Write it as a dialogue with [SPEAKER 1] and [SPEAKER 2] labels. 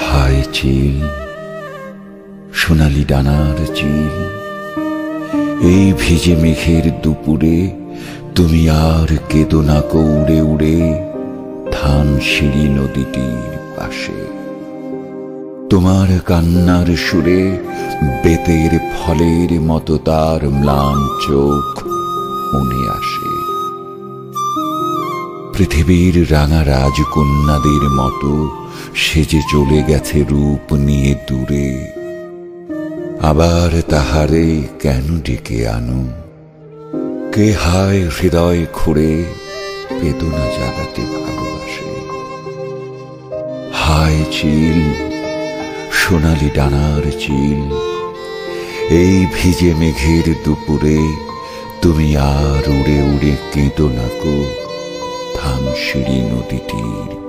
[SPEAKER 1] হায় চিল, সোনালি ডানার চিল, এই ভিজে মেঘের দুপুরে তুমি আর কেঁদো না কো উড়ে উড়ে ধানসিঁড়ি নদীটির পাশে। তোমার কান্নার সুরে বেতের ফলের মতো তার ম্লান চোখ মনে আসে। পৃথিবীর রাঙা রাজকন্যাদের মতো সেজে চলে গেছে রূপ নিয়ে দূরে। আবার তাহারে কেন ডেকে আনো? কে হায় হৃদয় খুঁড়ে বেদনা জাগাতে ভালোবাসে। হায় চিল, সোনালি ডানার চিল, এই ভিজে মেঘের দুপুরে তুমি আর উড়ে উড়ে কেঁদো না কো ধানসিঁড়ি নদীটির